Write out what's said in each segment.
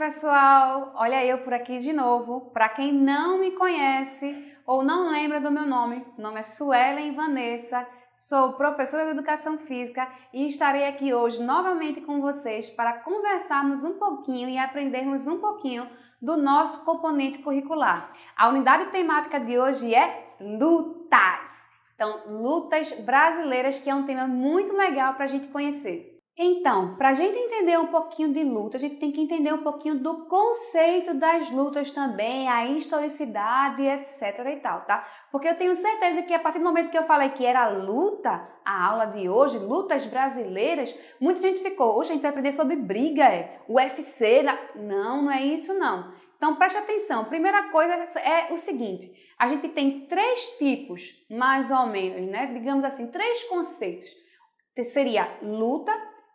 pessoal! Olha eu por aqui de novo. Para quem não me conhece ou não lembra do meu nome é Suelen Vanessa, sou professora de Educação Física e estarei aqui hoje novamente com vocês para conversarmos um pouquinho e aprendermos um pouquinho do nosso componente curricular. A unidade temática de hoje é lutas. Então, lutas brasileiras, que é um tema muito legal para a gente conhecer. Então, para a gente entender um pouquinho de luta, a gente tem que entender um pouquinho do conceito das lutas também, a historicidade, etc e tal, tá? Porque eu tenho certeza que a partir do momento que eu falei que era luta, a aula de hoje, lutas brasileiras, muita gente ficou, hoje a gente vai aprender sobre briga, UFC, não é isso não. Então, preste atenção, primeira coisa é o seguinte, a gente tem três tipos, mais ou menos, né? Digamos assim, três conceitos. Seria luta,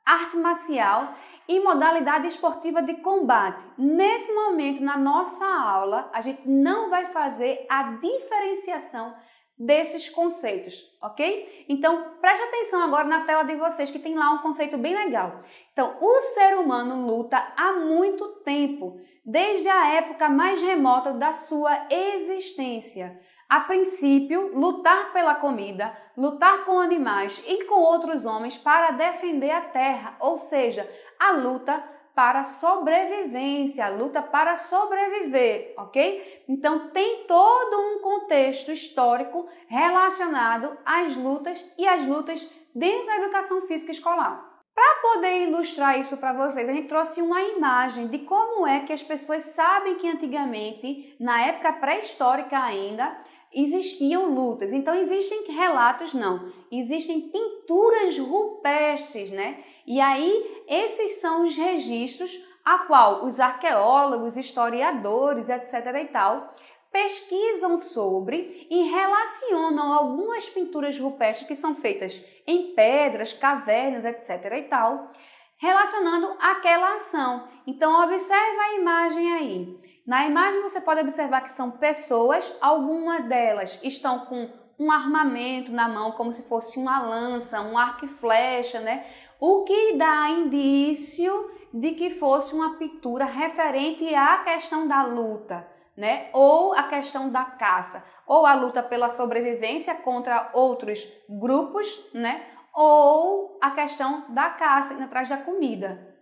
arte marcial e modalidade esportiva de combate. Nesse momento, na nossa aula, a gente não vai fazer a diferenciação desses conceitos, ok? Então, preste atenção agora na tela de vocês, que tem lá um conceito bem legal. Então, o ser humano luta há muito tempo, desde a época mais remota da sua existência. A princípio, lutar pela comida, lutar com animais e com outros homens para defender a terra, ou seja, a luta para a sobrevivência, a luta para sobreviver, ok? Então, tem todo um contexto histórico relacionado às lutas e às lutas dentro da educação física escolar. Para poder ilustrar isso para vocês, a gente trouxe uma imagem de como é que as pessoas sabem que antigamente, na época pré-histórica ainda, existiam lutas. Então, existem relatos, não. Existem pinturas rupestres, né? E aí, esses são os registros a qual os arqueólogos, historiadores, etc. e tal, pesquisam sobre e relacionam algumas pinturas rupestres que são feitas em pedras, cavernas, etc. e tal, relacionando aquela ação. Então, observa a imagem aí. Na imagem você pode observar que são pessoas, algumas delas estão com um armamento na mão, como se fosse uma lança, um arco e flecha, né? O que dá indício de que fosse uma pintura referente à questão da luta, né? Ou a questão da caça, ou a luta pela sobrevivência contra outros grupos, né? Ou a questão da caça, indo atrás da comida.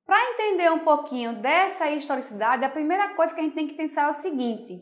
Para entender um pouquinho dessa historicidade, a primeira coisa que a gente tem que pensar é o seguinte: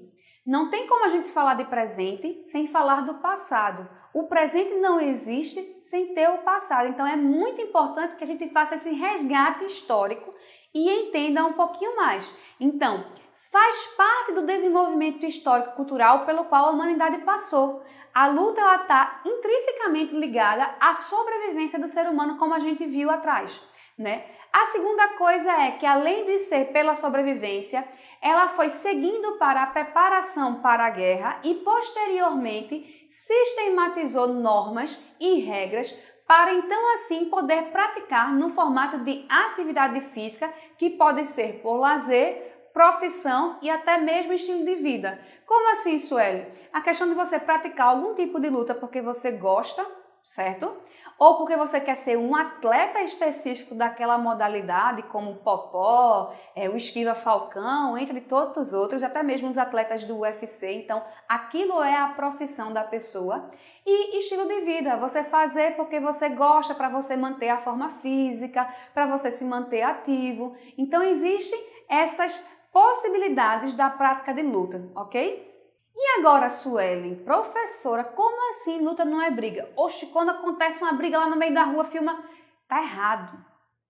não tem como a gente falar de presente sem falar do passado. O presente não existe sem ter o passado. Então é muito importante que a gente faça esse resgate histórico e entenda um pouquinho mais. Então, faz parte do desenvolvimento histórico-cultural pelo qual a humanidade passou. A luta está intrinsecamente ligada à sobrevivência do ser humano, como a gente viu atrás, né? A segunda coisa é que, além de ser pela sobrevivência, ela foi seguindo para a preparação para a guerra e, posteriormente, sistematizou normas e regras para, então, assim, poder praticar no formato de atividade física, que pode ser por lazer, profissão e até mesmo estilo de vida. Como assim, Sueli? A questão de você praticar algum tipo de luta porque você gosta, certo? Ou porque você quer ser um atleta específico daquela modalidade, como o popó, o esquiva falcão, entre todos os outros, até mesmo os atletas do UFC. Então, aquilo é a profissão da pessoa. E estilo de vida, você fazer porque você gosta, para você manter a forma física, para você se manter ativo. Então, existem essas possibilidades da prática de luta, ok? E agora, Suelen, professora, como assim luta não é briga? Oxe, quando acontece uma briga lá no meio da rua, filma, tá errado.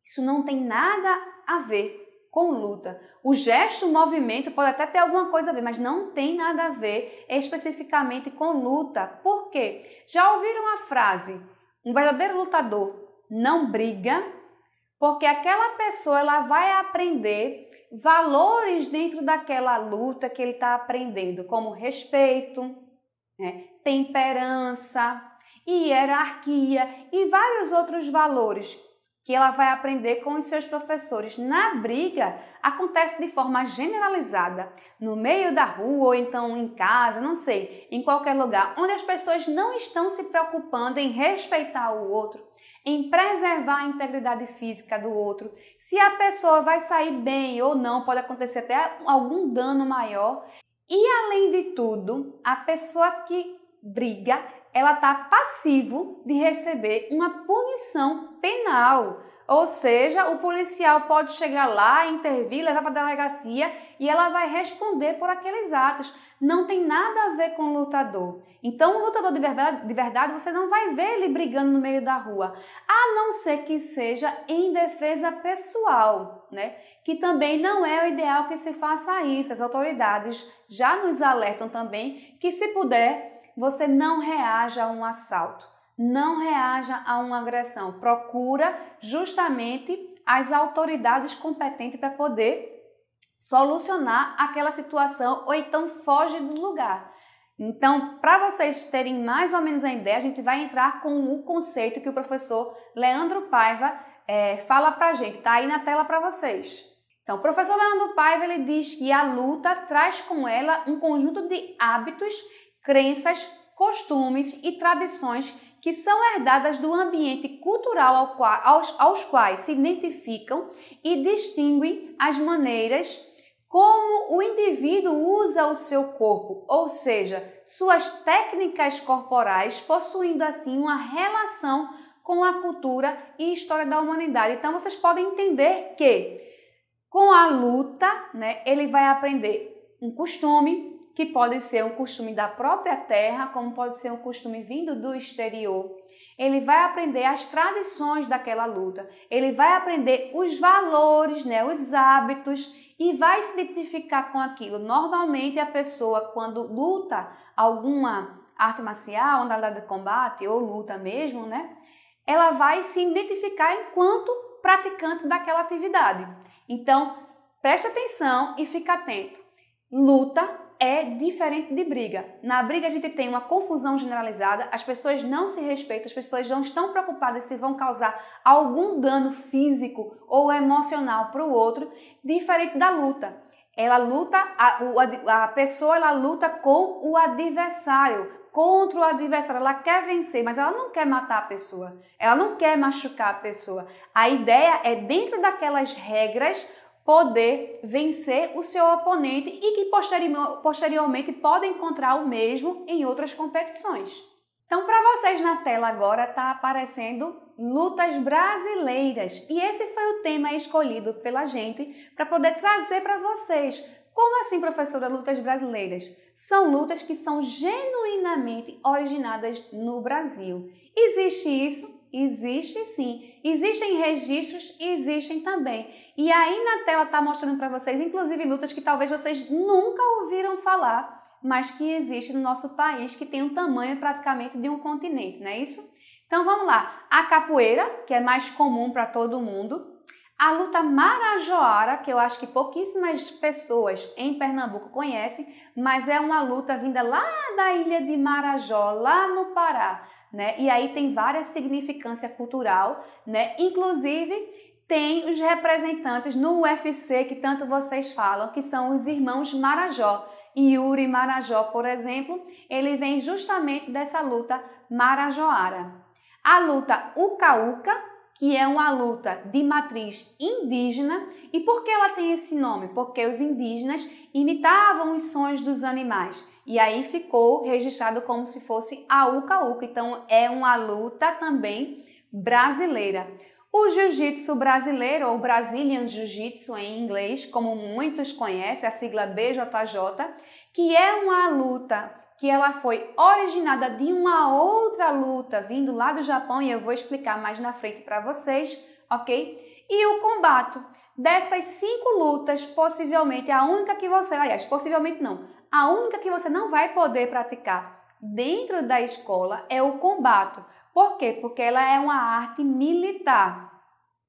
Isso não tem nada a ver com luta. O gesto, o movimento pode até ter alguma coisa a ver, mas não tem nada a ver especificamente com luta. Por quê? Já ouviram a frase, um verdadeiro lutador não briga? Porque aquela pessoa ela vai aprender valores dentro daquela luta que ele está aprendendo, como respeito, né, temperança, hierarquia e vários outros valores que ela vai aprender com os seus professores. Na briga, acontece de forma generalizada, no meio da rua ou então em casa, não sei, em qualquer lugar, onde as pessoas não estão se preocupando em respeitar o outro, em preservar a integridade física do outro, se a pessoa vai sair bem ou não, pode acontecer até algum dano maior. E além de tudo, a pessoa que briga, ela está passivo de receber uma punição penal. Ou seja, o policial pode chegar lá, intervir, levar para a delegacia e ela vai responder por aqueles atos. Não tem nada a ver com o lutador. Então, o lutador de verdade, você não vai ver ele brigando no meio da rua, a não ser que seja em defesa pessoal, né? Que também não é o ideal que se faça isso. As autoridades já nos alertam também que, se puder, você não reaja a um assalto. Não reaja a uma agressão. Procura justamente as autoridades competentes para poder solucionar aquela situação ou então foge do lugar. Então, para vocês terem mais ou menos a ideia, a gente vai entrar com o conceito que o professor Leandro Paiva fala para a gente. Está aí na tela para vocês. Então, o professor Leandro Paiva ele diz que a luta traz com ela um conjunto de hábitos, crenças, costumes e tradições que são herdadas do ambiente cultural aos quais se identificam e distinguem as maneiras como o indivíduo usa o seu corpo, ou seja, suas técnicas corporais, possuindo assim uma relação com a cultura e história da humanidade. Então, vocês podem entender que com a luta, né, ele vai aprender um costume, que pode ser um costume da própria terra, como pode ser um costume vindo do exterior. Ele vai aprender as tradições daquela luta, ele vai aprender os valores, né, os hábitos e vai se identificar com aquilo. Normalmente a pessoa, quando luta alguma arte marcial, modalidade de combate ou luta mesmo, né, ela vai se identificar enquanto praticante daquela atividade. Então, preste atenção e fique atento. Luta é diferente de briga. Na briga a gente tem uma confusão generalizada, as pessoas não se respeitam, as pessoas não estão preocupadas se vão causar algum dano físico ou emocional para o outro, diferente da luta. Ela luta, a pessoa ela luta com o adversário, contra o adversário, ela quer vencer, mas ela não quer matar a pessoa, ela não quer machucar a pessoa. A ideia é, dentro daquelas regras, poder vencer o seu oponente e que posteriormente pode encontrar o mesmo em outras competições. Então, para vocês na tela agora está aparecendo lutas brasileiras e esse foi o tema escolhido pela gente para poder trazer para vocês. Como assim, professora, lutas brasileiras? São lutas que são genuinamente originadas no Brasil. Existe isso? Existe sim. Existem registros e existem também. E aí na tela está mostrando para vocês, inclusive, lutas que talvez vocês nunca ouviram falar, mas que existem no nosso país, que tem um tamanho praticamente de um continente, não é isso? Então vamos lá. A capoeira, que é mais comum para todo mundo. A luta marajoara, que eu acho que pouquíssimas pessoas em Pernambuco conhecem, mas é uma luta vinda lá da ilha de Marajó, lá no Pará, né? E aí tem várias significância cultural, né? Inclusive tem os representantes no UFC que tanto vocês falam, que são os irmãos Marajó. Yuri Marajó, por exemplo, ele vem justamente dessa luta marajoara. A luta uca-uca, que é uma luta de matriz indígena. E por que ela tem esse nome? Porque os indígenas imitavam os sons dos animais. E aí ficou registrado como se fosse a uca-uca. Então é uma luta também brasileira. O jiu-jitsu brasileiro, ou Brazilian Jiu-Jitsu em inglês, como muitos conhecem, a sigla BJJ, que é uma luta que ela foi originada de uma outra luta vindo lá do Japão, e eu vou explicar mais na frente para vocês, ok? E o combate. Dessas 5 lutas, possivelmente a única que você, aliás, possivelmente não, a única que você não vai poder praticar dentro da escola é o combate. Por quê? Porque ela é uma arte militar.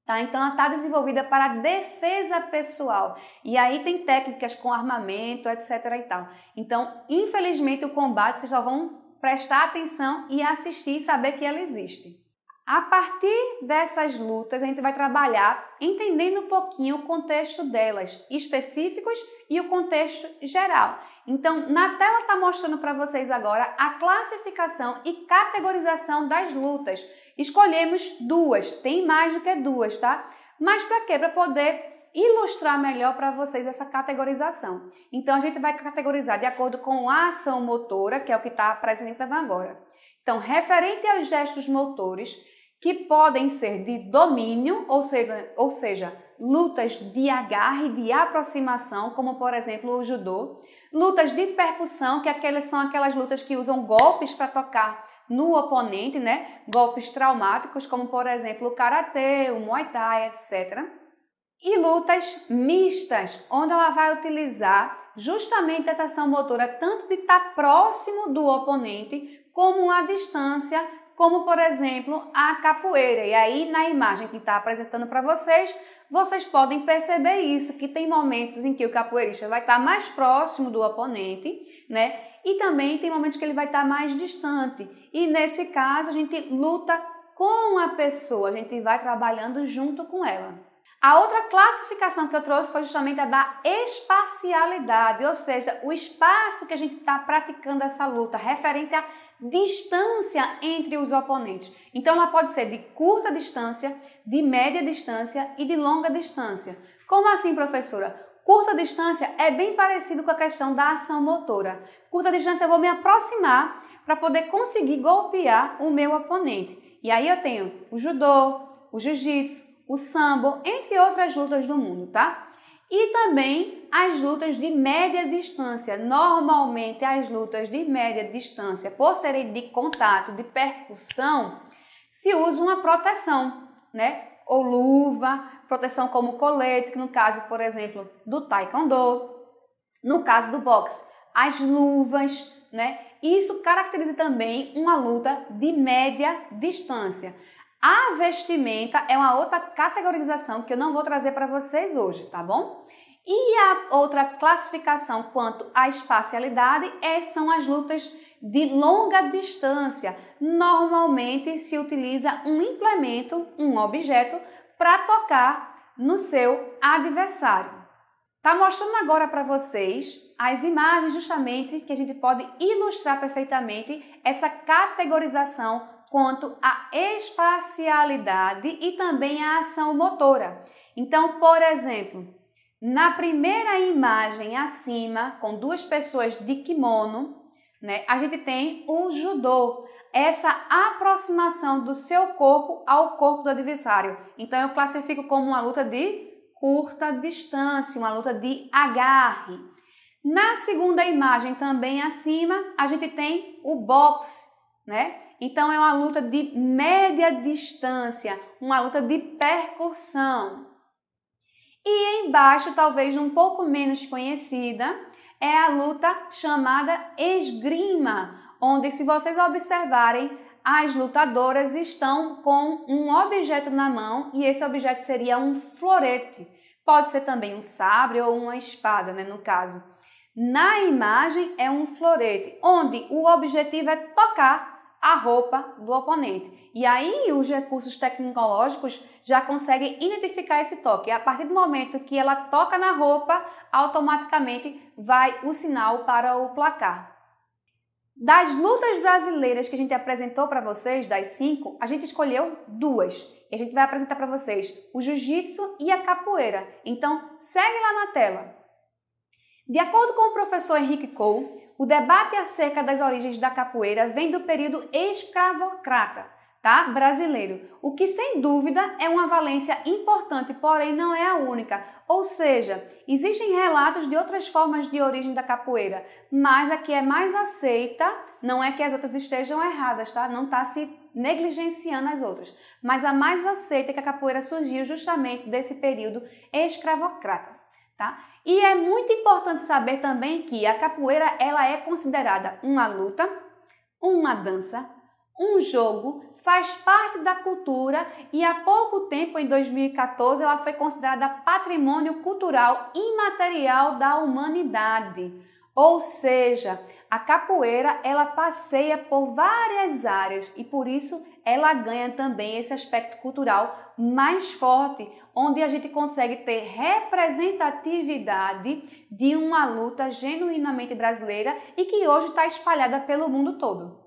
Tá? Então, ela está desenvolvida para defesa pessoal. E aí tem técnicas com armamento, etc. e tal. Então, infelizmente, o combate, vocês só vão prestar atenção e assistir e saber que ela existe. A partir dessas lutas, a gente vai trabalhar entendendo um pouquinho o contexto delas, específicos e o contexto geral. Então, na tela está mostrando para vocês agora a classificação e categorização das lutas. Escolhemos duas, tem mais do que duas, tá? Mas para quê? Para poder ilustrar melhor para vocês essa categorização. Então, a gente vai categorizar de acordo com a ação motora, que é o que está apresentando agora. Então, referente aos gestos motores, que podem ser de domínio, ou seja, lutas de agarre, de aproximação, como por exemplo o judô. Lutas de percussão, que são aquelas lutas que usam golpes para tocar no oponente, né? Golpes traumáticos, como por exemplo o karatê, o muay thai, etc. E lutas mistas, onde ela vai utilizar justamente essa ação motora tanto de estar próximo do oponente, como à distância, como por exemplo a capoeira. E aí na imagem que está apresentando para vocês, vocês podem perceber isso, que tem momentos em que o capoeirista vai estar mais próximo do oponente, né? E também tem momentos que ele vai estar mais distante. E nesse caso a gente luta com a pessoa, a gente vai trabalhando junto com ela. A outra classificação que eu trouxe foi justamente a da espacialidade, ou seja, o espaço que a gente está praticando essa luta, referente à distância entre os oponentes. Então, ela pode ser de curta distância, de média distância e de longa distância. Como assim, professora? Curta distância é bem parecido com a questão da ação motora. Curta distância eu vou me aproximar para poder conseguir golpear o meu oponente. E aí eu tenho o judô, o jiu-jitsu, o sambo, entre outras lutas do mundo, tá? E também as lutas de média distância. Normalmente as lutas de média distância, por serem de contato, de percussão, se usa uma proteção, né? Ou luva, proteção como colete, que no caso, por exemplo, do taekwondo, no caso do boxe, as luvas, né? Isso caracteriza também uma luta de média distância. A vestimenta é uma outra categorização que eu não vou trazer para vocês hoje, tá bom? E a outra classificação quanto à espacialidade são as lutas de longa distância. Normalmente se utiliza um implemento, um objeto, para tocar no seu adversário. Tá mostrando agora para vocês as imagens justamente que a gente pode ilustrar perfeitamente essa categorização quanto à espacialidade e também à ação motora. Então, por exemplo, na primeira imagem acima, com duas pessoas de kimono, né, a gente tem o judô, essa aproximação do seu corpo ao corpo do adversário. Então, eu classifico como uma luta de curta distância, uma luta de agarre. Na segunda imagem, também acima, a gente tem o boxe, né? Então, é uma luta de média distância, uma luta de percussão. E embaixo, talvez um pouco menos conhecida, é a luta chamada esgrima, onde, se vocês observarem, as lutadoras estão com um objeto na mão e esse objeto seria um florete. Pode ser também um sabre ou uma espada, né, no caso. Na imagem é um florete, onde o objetivo é tocar a roupa do oponente. E aí os recursos tecnológicos já conseguem identificar esse toque. E a partir do momento que ela toca na roupa, automaticamente vai o sinal para o placar. Das lutas brasileiras que a gente apresentou para vocês, das 5, a gente escolheu 2. E a gente vai apresentar para vocês o jiu-jitsu e a capoeira. Então, segue lá na tela. De acordo com o professor Henrique Cole, o debate acerca das origens da capoeira vem do período escravocrata, tá? Brasileiro, o que sem dúvida é uma valência importante, porém não é a única. Ou seja, existem relatos de outras formas de origem da capoeira, mas a que é mais aceita, não é que as outras estejam erradas, tá? Não está se negligenciando as outras, mas a mais aceita é que a capoeira surgiu justamente desse período escravocrata, tá? E é muito importante saber também que a capoeira ela é considerada uma luta, uma dança, um jogo, faz parte da cultura e há pouco tempo, em 2014, ela foi considerada patrimônio cultural imaterial da humanidade. Ou seja, a capoeira ela passeia por várias áreas e por isso ela ganha também esse aspecto cultural mais forte, onde a gente consegue ter representatividade de uma luta genuinamente brasileira e que hoje está espalhada pelo mundo todo.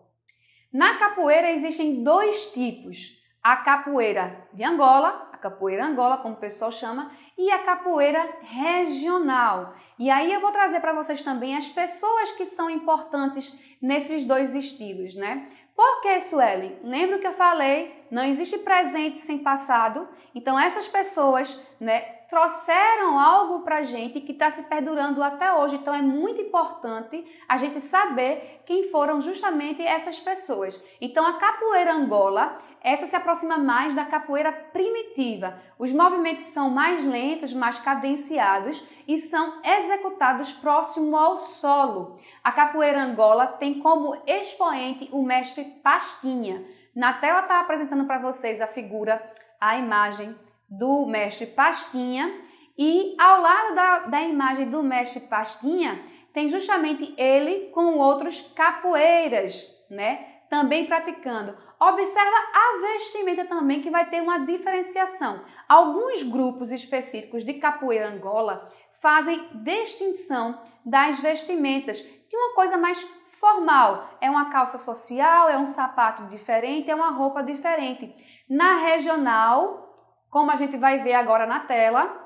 Na capoeira existem dois tipos, a capoeira de Angola, a capoeira Angola, como o pessoal chama, e a capoeira regional. E aí eu vou trazer para vocês também as pessoas que são importantes nesses dois estilos, né? Por que, Suelen? Lembra que eu falei, não existe presente sem passado, então essas pessoas, né, trouxeram algo para a gente que está se perdurando até hoje, então é muito importante a gente saber quem foram justamente essas pessoas. Então a capoeira Angola, essa se aproxima mais da capoeira primitiva. Os movimentos são mais lentos, mais cadenciados e são executados próximo ao solo. A capoeira Angola tem como expoente o mestre Pastinha. Na tela está apresentando para vocês a figura, a imagem do mestre Pastinha e ao lado da imagem do mestre Pastinha tem justamente ele com outros capoeiras, né? Também praticando. Observa a vestimenta também que vai ter uma diferenciação. Alguns grupos específicos de capoeira Angola fazem distinção das vestimentas de uma coisa mais formal. É uma calça social, é um sapato diferente, é uma roupa diferente. Na regional, como a gente vai ver agora na tela,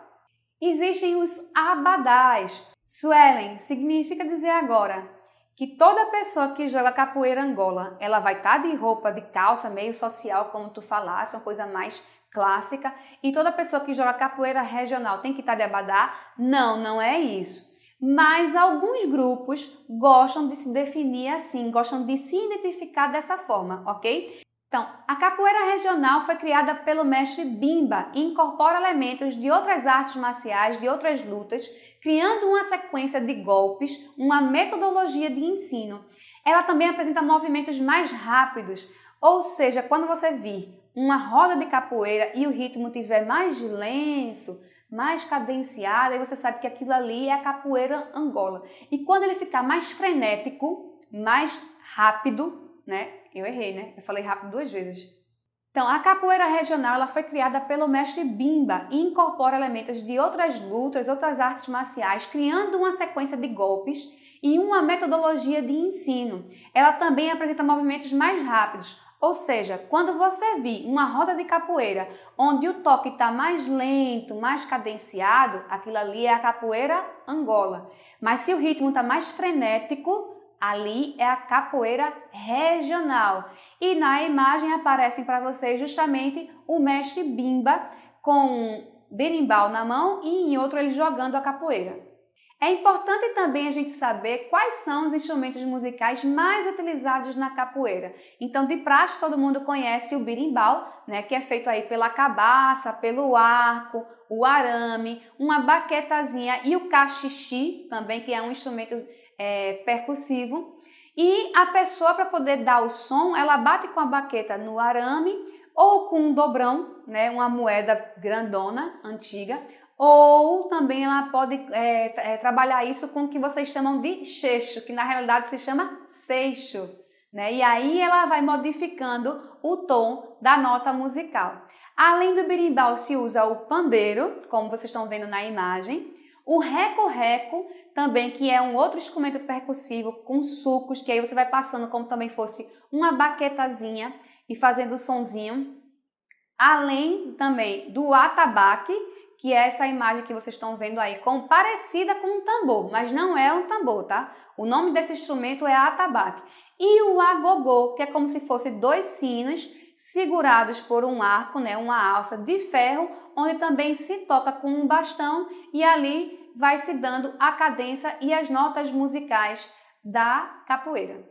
existem os abadás. Suelen, significa dizer agora que toda pessoa que joga capoeira Angola, ela vai estar de roupa de calça, meio social, como tu falaste, uma coisa mais clássica, e toda pessoa que joga capoeira regional tem que estar de abadá? Não, não é isso. Mas alguns grupos gostam de se definir assim, gostam de se identificar dessa forma, ok? Então, a capoeira regional foi criada pelo mestre Bimba e incorpora elementos de outras artes marciais, de outras lutas, criando uma sequência de golpes, uma metodologia de ensino. Ela também apresenta movimentos mais rápidos, ou seja, quando você vir uma roda de capoeira e o ritmo estiver mais lento, mais cadenciado, aí você sabe que aquilo ali é a capoeira Angola. E quando ele ficar mais frenético, mais rápido, né? Eu errei, né? Eu falei rápido 2 vezes. Então, a capoeira regional ela foi criada pelo mestre Bimba e incorpora elementos de outras lutas, outras artes marciais, criando uma sequência de golpes e uma metodologia de ensino. Ela também apresenta movimentos mais rápidos, ou seja, quando você vir uma roda de capoeira onde o toque está mais lento, mais cadenciado, aquilo ali é a capoeira Angola. Mas se o ritmo está mais frenético, ali é a capoeira regional. E na imagem aparecem para vocês justamente o mestre Bimba com um berimbau na mão e em outro ele jogando a capoeira. É importante também a gente saber quais são os instrumentos musicais mais utilizados na capoeira. Então, de praxe, todo mundo conhece o berimbau, né, que é feito aí pela cabaça, pelo arco, o arame, uma baquetazinha e o cachixi, também, que é um instrumento percussivo. E a pessoa, para poder dar o som, ela bate com a baqueta no arame ou com um dobrão, né, uma moeda grandona, antiga, ou também ela pode trabalhar isso com o que vocês chamam de cheixo, que na realidade se chama seixo, né? E aí ela vai modificando o tom da nota musical. Além do berimbau se usa o pandeiro, como vocês estão vendo na imagem, o reco-reco também, que é um outro instrumento percussivo com sucos, que aí você vai passando como também fosse uma baquetazinha e fazendo o sonzinho. Além também do atabaque, que é essa imagem que vocês estão vendo aí, parecida com um tambor, mas não é um tambor, tá? O nome desse instrumento é atabaque. E o agogô, que é como se fosse 2 sinos segurados por um arco, né? Uma alça de ferro, onde também se toca com um bastão e ali vai se dando a cadência e as notas musicais da capoeira.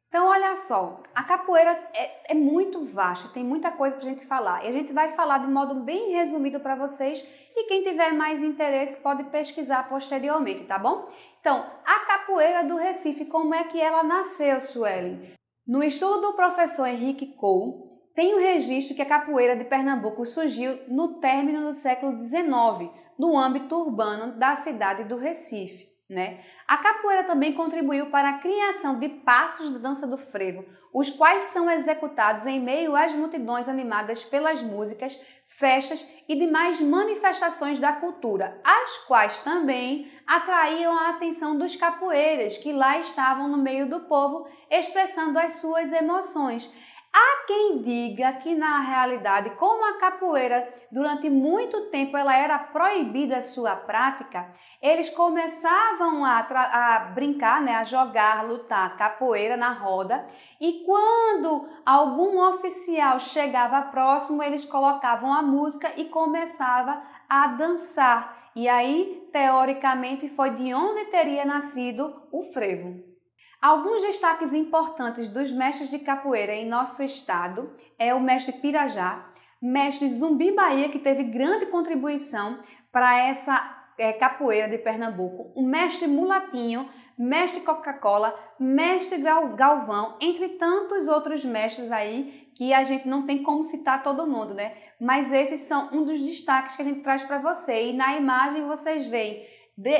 Então, olha só, a capoeira é muito vasta, tem muita coisa para a gente falar. E a gente vai falar de modo bem resumido para vocês e quem tiver mais interesse pode pesquisar posteriormente, tá bom? Então, a capoeira do Recife, como é que ela nasceu, Suelen? No estudo do professor Henrique Cole, tem o registro que a capoeira de Pernambuco surgiu no término do século XIX, no âmbito urbano da cidade do Recife. né? A capoeira também contribuiu para a criação de passos da dança do frevo, os quais são executados em meio às multidões animadas pelas músicas, festas e demais manifestações da cultura, as quais também atraíam a atenção dos capoeiras, que lá estavam no meio do povo expressando as suas emoções. Há quem diga que, na realidade, como a capoeira durante muito tempo ela era proibida a sua prática, eles começavam a brincar, né, a jogar, lutar capoeira na roda, e quando algum oficial chegava próximo, eles colocavam a música e começava a dançar. E aí, teoricamente, foi de onde teria nascido o frevo. Alguns destaques importantes dos mestres de capoeira em nosso estado é o mestre Pirajá, mestre Zumbi Bahia, que teve grande contribuição para essa capoeira de Pernambuco, o mestre Mulatinho, mestre Coca-Cola, mestre Galvão, entre tantos outros mestres aí que a gente não tem como citar todo mundo, né? Mas esses são um dos destaques que a gente traz para você. E na imagem vocês veem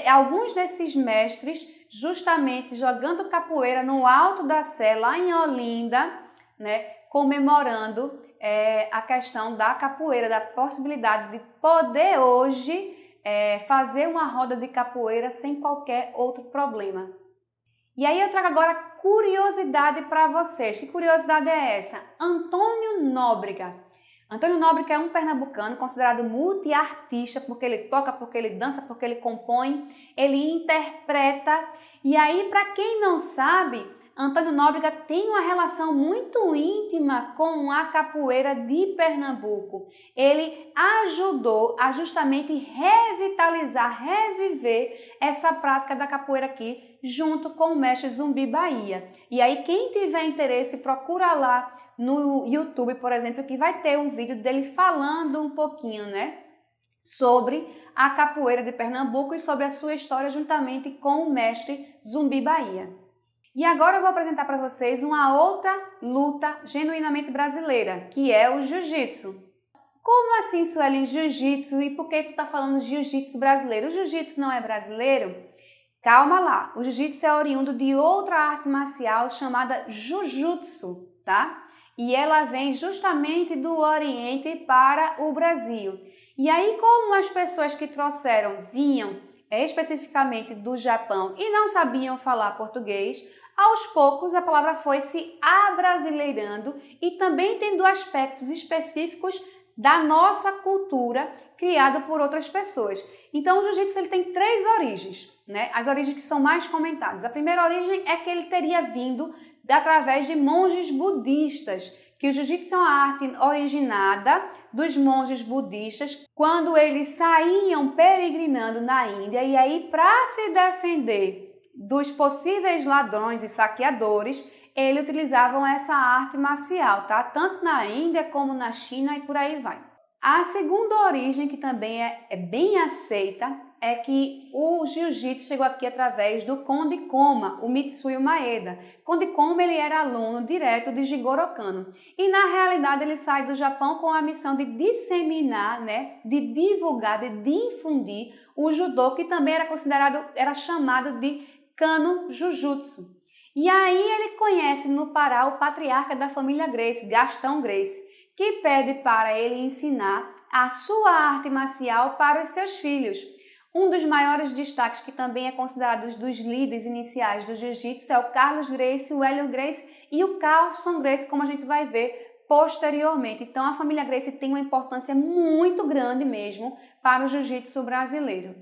alguns desses mestres justamente jogando capoeira no Alto da Sé, lá em Olinda, né, comemorando a questão da capoeira, da possibilidade de poder hoje fazer uma roda de capoeira sem qualquer outro problema. E aí eu trago agora curiosidade para vocês. Que curiosidade é essa? Antônio Nóbrega. Antônio Nóbrega é um pernambucano considerado multiartista, porque ele toca, porque ele dança, porque ele compõe, ele interpreta. E aí, para quem não sabe, Antônio Nóbrega tem uma relação muito íntima com a capoeira de Pernambuco. Ele ajudou a justamente revitalizar, reviver essa prática da capoeira aqui, junto com o mestre Zumbi Bahia. E aí, quem tiver interesse, procura lá no YouTube, por exemplo, que vai ter um vídeo dele falando um pouquinho, né, sobre a capoeira de Pernambuco e sobre a sua história juntamente com o mestre Zumbi Bahia. E agora eu vou apresentar para vocês uma outra luta genuinamente brasileira, que é o jiu-jitsu. Como assim, Suelen, jiu-jitsu? E por que tu tá falando jiu-jitsu brasileiro? O jiu-jitsu não é brasileiro? Calma lá, o jiu-jitsu é oriundo de outra arte marcial chamada jujutsu, tá? E ela vem justamente do Oriente para o Brasil. E aí, como as pessoas que trouxeram vinham especificamente do Japão e não sabiam falar português, aos poucos a palavra foi se abrasileirando e também tendo aspectos específicos da nossa cultura criado por outras pessoas. Então o jiu-jitsu ele tem três origens, né? As origens que são mais comentadas. A primeira origem é que ele teria vindo através de monges budistas, que o jiu-jitsu é uma arte originada dos monges budistas quando eles saíam peregrinando na Índia e aí para se defender dos possíveis ladrões e saqueadores, eles utilizavam essa arte marcial, tá? Tanto na Índia como na China e por aí vai. A segunda origem, que também é bem aceita, é que o jiu-jitsu chegou aqui através do Conde Koma, o Mitsuyo Maeda. Conde Koma ele era aluno direto de Jigoro Kano e na realidade ele sai do Japão com a missão de disseminar, né, de divulgar, de difundir o judô, que também era chamado de Kano Jujutsu. E aí ele conhece no Pará o patriarca da família Gracie, Gastão Gracie, que pede para ele ensinar a sua arte marcial para os seus filhos. Um dos maiores destaques, que também é considerado dos líderes iniciais do jiu-jitsu, é o Carlos Gracie, o Hélio Gracie e o Carlson Gracie, como a gente vai ver posteriormente. Então a família Gracie tem uma importância muito grande mesmo para o jiu-jitsu brasileiro.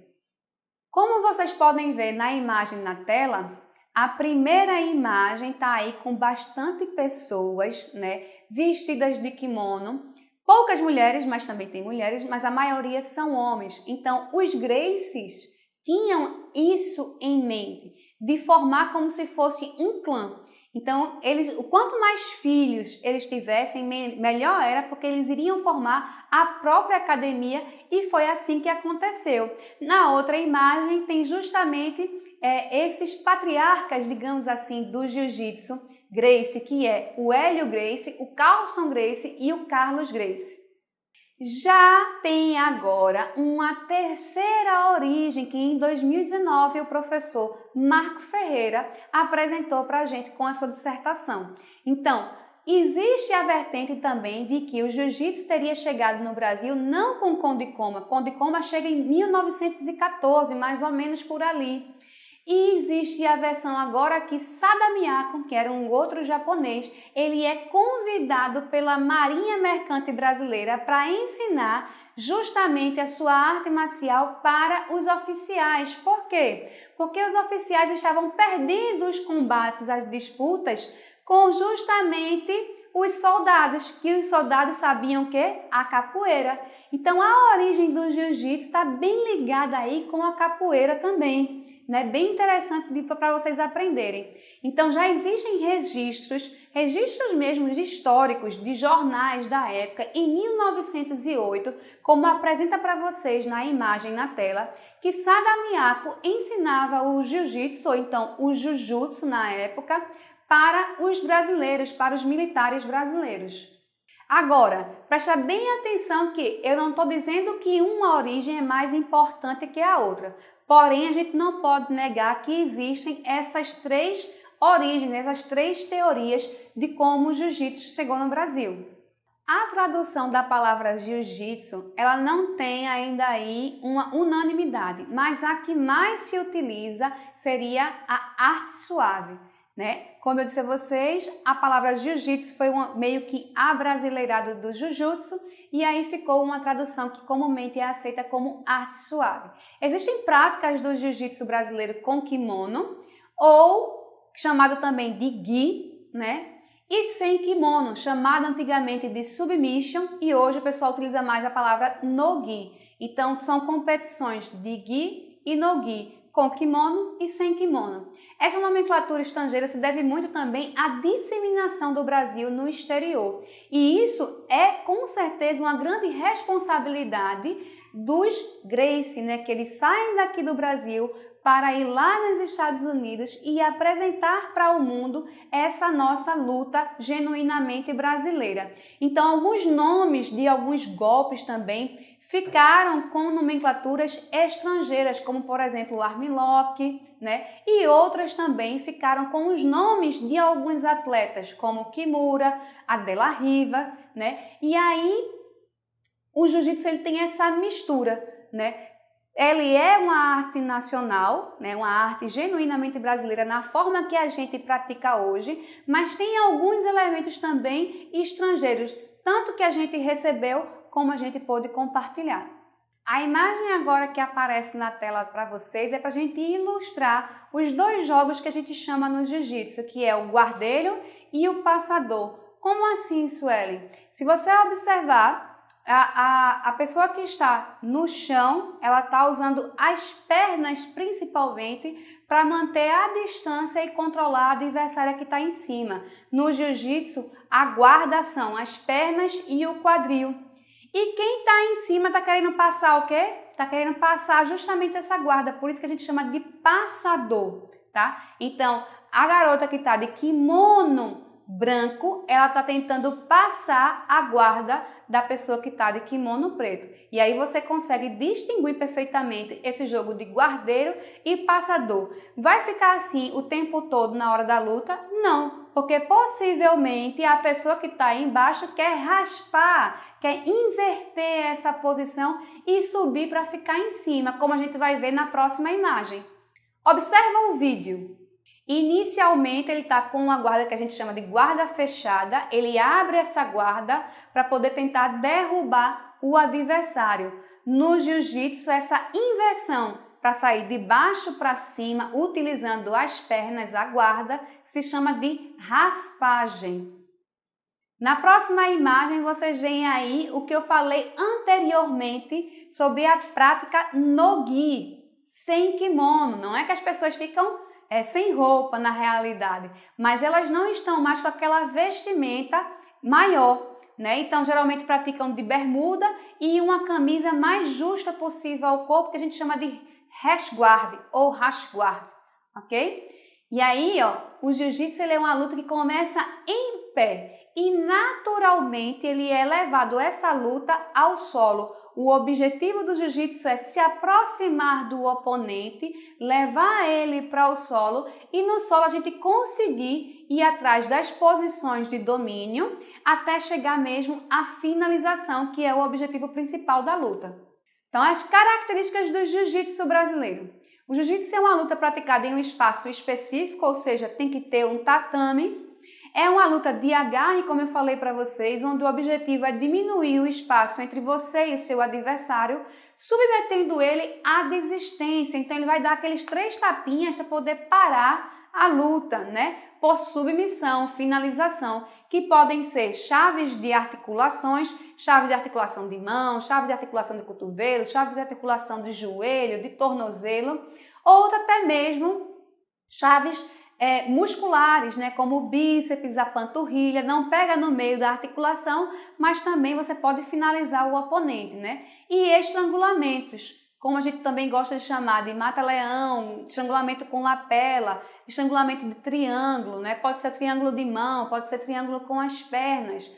Como vocês podem ver na imagem na tela, a primeira imagem está aí com bastante pessoas, né, vestidas de kimono. Poucas mulheres, mas também tem mulheres, mas a maioria são homens. Então, os Gracies tinham isso em mente, de formar como se fosse um clã. Então, o quanto mais filhos eles tivessem, melhor era, porque eles iriam formar a própria academia e foi assim que aconteceu. Na outra imagem tem justamente esses patriarcas, digamos assim, do jiu-jitsu Gracie, que é o Hélio Gracie, o Carlson Gracie e o Carlos Gracie. Já tem agora uma terceira origem que em 2019 o professor Marco Ferreira apresentou para a gente com a sua dissertação. Então, existe a vertente também de que o jiu-jitsu teria chegado no Brasil não com Conde Koma. Conde Koma chega em 1914, mais ou menos por ali. E existe a versão agora que Sada Miyako, que era um outro japonês, ele é convidado pela Marinha Mercante Brasileira para ensinar justamente a sua arte marcial para os oficiais. Por quê? Porque os oficiais estavam perdendo os combates, as disputas, com justamente os soldados, que os soldados sabiam o quê? A capoeira. Então a origem do jiu-jitsu está bem ligada aí com a capoeira também. Né? Bem interessante para vocês aprenderem. Então já existem registros mesmo históricos de jornais da época, em 1908, como apresenta para vocês na imagem na tela, que Sada Miyako ensinava o jiu-jitsu, ou então o jujutsu na época, para os brasileiros, para os militares brasileiros. Agora, presta bem atenção que eu não estou dizendo que uma origem é mais importante que a outra. Porém, a gente não pode negar que existem essas três origens, essas três teorias de como o jiu-jitsu chegou no Brasil. A tradução da palavra jiu-jitsu, ela não tem ainda aí uma unanimidade, mas a que mais se utiliza seria a arte suave, né? Como eu disse a vocês, a palavra jiu-jitsu foi meio que abrasileirado do jujutsu e aí ficou uma tradução que comumente é aceita como arte suave. Existem práticas do jiu-jitsu brasileiro com kimono, ou chamado também de gi, né? E sem kimono, chamado antigamente de submission, e hoje o pessoal utiliza mais a palavra no-gi. Então são competições de gi e no-gi, com kimono e sem kimono. Essa nomenclatura estrangeira se deve muito também à disseminação do Brasil no exterior. E isso é, com certeza, uma grande responsabilidade dos Gracie, né? Que eles saem daqui do Brasil para ir lá nos Estados Unidos e apresentar para o mundo essa nossa luta genuinamente brasileira. Então, alguns nomes de alguns golpes também ficaram com nomenclaturas estrangeiras, como por exemplo o armlock, né? E outras também ficaram com os nomes de alguns atletas, como Kimura, a De La Riva, né? E aí o jiu-jitsu ele tem essa mistura, né? Ele é uma arte nacional, né? Uma arte genuinamente brasileira na forma que a gente pratica hoje, mas tem alguns elementos também estrangeiros, tanto que a gente recebeu como a gente pôde compartilhar. A imagem agora que aparece na tela para vocês é para a gente ilustrar os dois jogos que a gente chama no jiu-jitsu, que é o guardeiro e o passador. Como assim, Suelen? Se você observar, a pessoa que está no chão, ela está usando as pernas principalmente para manter a distância e controlar a adversária que está em cima. No jiu-jitsu, a guarda são as pernas e o quadril. E quem está em cima está querendo passar o quê? Está querendo passar justamente essa guarda, por isso que a gente chama de passador, tá? Então, a garota que está de kimono branco, ela está tentando passar a guarda da pessoa que está de kimono preto. E aí você consegue distinguir perfeitamente esse jogo de guardeiro e passador. Vai ficar assim o tempo todo na hora da luta? Não, porque possivelmente a pessoa que está aí embaixo quer raspar, quer inverter essa posição e subir para ficar em cima, como a gente vai ver na próxima imagem. Observa o vídeo. Inicialmente ele está com uma guarda que a gente chama de guarda fechada, ele abre essa guarda para poder tentar derrubar o adversário. No jiu-jitsu, essa inversão para sair de baixo para cima, utilizando as pernas, a guarda, se chama de raspagem. Na próxima imagem vocês veem aí o que eu falei anteriormente sobre a prática no-gi, sem kimono. Não é que as pessoas ficam sem roupa na realidade, mas elas não estão mais com aquela vestimenta maior, né? Então geralmente praticam de bermuda e uma camisa mais justa possível ao corpo, que a gente chama de rashguard ou rashguard, ok? E aí, ó, o jiu-jitsu é uma luta que começa em pé e naturalmente ele é levado essa luta ao solo. O objetivo do jiu-jitsu é se aproximar do oponente, levar ele para o solo e no solo a gente conseguir ir atrás das posições de domínio até chegar mesmo à finalização, que é o objetivo principal da luta. Então, as características do jiu-jitsu brasileiro. O jiu-jitsu é uma luta praticada em um espaço específico, ou seja, tem que ter um tatame. É uma luta de agarre, como eu falei para vocês, onde o objetivo é diminuir o espaço entre você e o seu adversário, submetendo ele à desistência. Então, ele vai dar aqueles 3 tapinhas para poder parar a luta, né? Por submissão, finalização, que podem ser chaves de articulações, chave de articulação de mão, chave de articulação de cotovelo, chave de articulação de joelho, de tornozelo, ou até mesmo chaves musculares, né, como o bíceps, a panturrilha, não pega no meio da articulação, mas também você pode finalizar o oponente, né? E estrangulamentos, como a gente também gosta de chamar de mata-leão, estrangulamento com lapela, estrangulamento de triângulo, né? Pode ser triângulo de mão, pode ser triângulo com as pernas.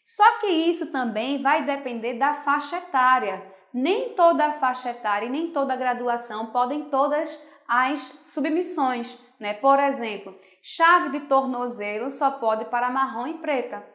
Só que isso também vai depender da faixa etária. Nem toda a faixa etária e nem toda a graduação podem todas as submissões, né? Por exemplo, chave de tornozelo só pode para marrom e preta,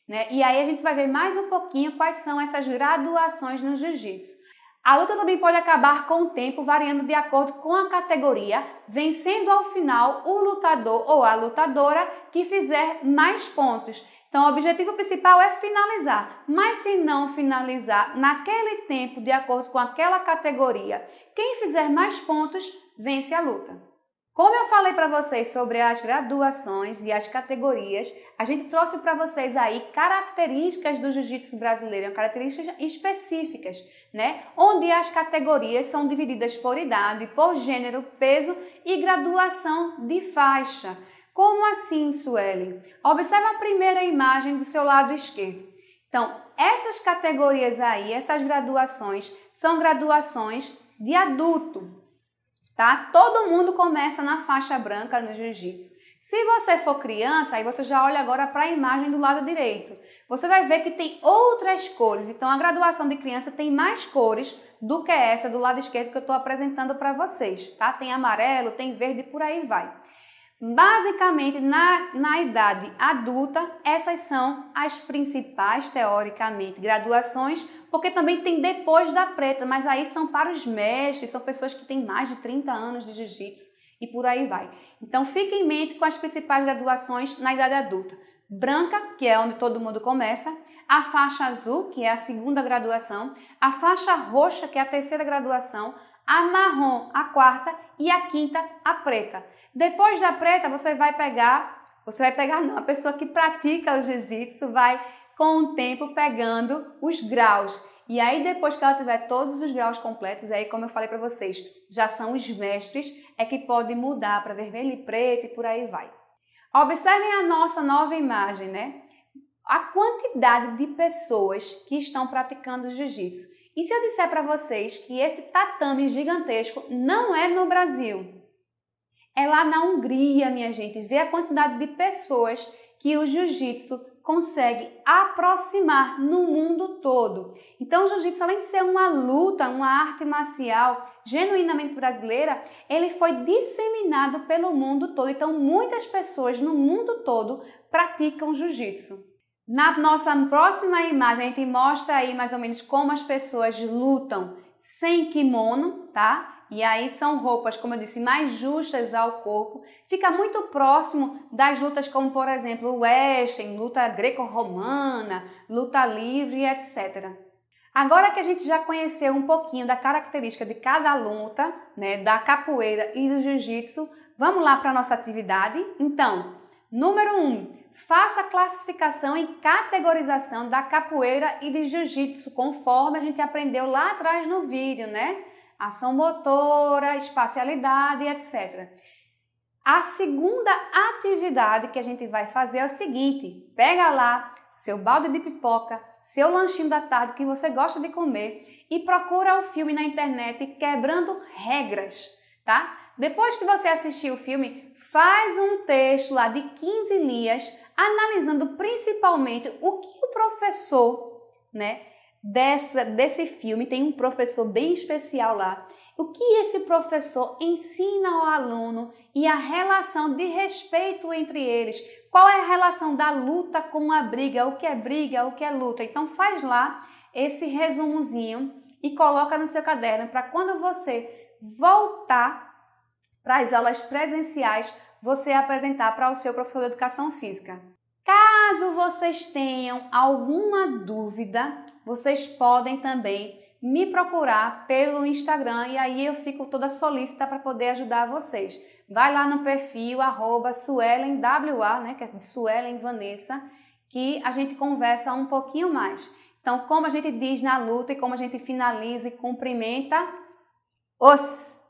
né? E aí a gente vai ver mais um pouquinho quais são essas graduações no jiu-jitsu. A luta também pode acabar com o tempo, variando de acordo com a categoria, vencendo ao final o lutador ou a lutadora que fizer mais pontos. Então, o objetivo principal é finalizar, mas se não finalizar naquele tempo, de acordo com aquela categoria, quem fizer mais pontos, vence a luta. Como eu falei para vocês sobre as graduações e as categorias, a gente trouxe para vocês aí características do jiu-jitsu brasileiro, características específicas, né? Onde as categorias são divididas por idade, por gênero, peso e graduação de faixa. Como assim, Sueli? Observe a primeira imagem do seu lado esquerdo. Então, essas categorias aí, essas graduações, são graduações de adulto, tá? Todo mundo começa na faixa branca no jiu-jitsu. Se você for criança, aí você já olha agora para a imagem do lado direito. Você vai ver que tem outras cores. Então, a graduação de criança tem mais cores do que essa do lado esquerdo que eu estou apresentando para vocês, tá? Tem amarelo, tem verde e por aí vai. Basicamente, na idade adulta, essas são as principais, teoricamente, graduações, porque também tem depois da preta, mas aí são para os mestres, são pessoas que têm mais de 30 anos de jiu-jitsu e por aí vai. Então, fique em mente com as principais graduações na idade adulta. Branca, que é onde todo mundo começa, a faixa azul, que é a segunda graduação, a faixa roxa, que é a terceira graduação, a marrom, a quarta e a quinta, a preta. Depois da preta, a pessoa que pratica o jiu-jitsu vai com o tempo pegando os graus. E aí depois que ela tiver todos os graus completos, aí como eu falei para vocês, já são os mestres, é que pode mudar para vermelho e preto e por aí vai. Observem a nossa nova imagem, né? A quantidade de pessoas que estão praticando jiu-jitsu. E se eu disser para vocês que esse tatame gigantesco não é no Brasil, é lá na Hungria, minha gente. Vê a quantidade de pessoas que o jiu-jitsu consegue aproximar no mundo todo. Então, o jiu-jitsu, além de ser uma luta, uma arte marcial genuinamente brasileira, ele foi disseminado pelo mundo todo. Então, muitas pessoas no mundo todo praticam jiu-jitsu. Na nossa próxima imagem, a gente mostra aí mais ou menos como as pessoas lutam sem kimono, tá? E aí são roupas, como eu disse, mais justas ao corpo. Fica muito próximo das lutas como, por exemplo, o wrestling, luta greco-romana, luta livre, etc. Agora que a gente já conheceu um pouquinho da característica de cada luta, né, da capoeira e do jiu-jitsu, vamos lá para a nossa atividade? Então, número 1, faça a classificação e categorização da capoeira e de jiu-jitsu, conforme a gente aprendeu lá atrás no vídeo, né? Ação motora, espacialidade, etc. A segunda atividade que a gente vai fazer é o seguinte: pega lá seu balde de pipoca, seu lanchinho da tarde que você gosta de comer e procura o filme na internet Quebrando Regras, tá? Depois que você assistir o filme, faz um texto lá de 15 linhas, analisando principalmente o que o professor, né, desse filme, tem um professor bem especial lá, o que esse professor ensina ao aluno e a relação de respeito entre eles. Qual é a relação da luta com a briga, o que é luta. Então faz lá esse resumozinho e coloca no seu caderno para quando você voltar para as aulas presenciais, você apresentar para o seu professor de educação física. Caso vocês tenham alguma dúvida, vocês podem também me procurar pelo Instagram e aí eu fico toda solícita para poder ajudar vocês. Vai lá no perfil @SuelenWA, né, que é de Suelen Vanessa, que a gente conversa um pouquinho mais. Então, como a gente diz na luta e como a gente finaliza e cumprimenta os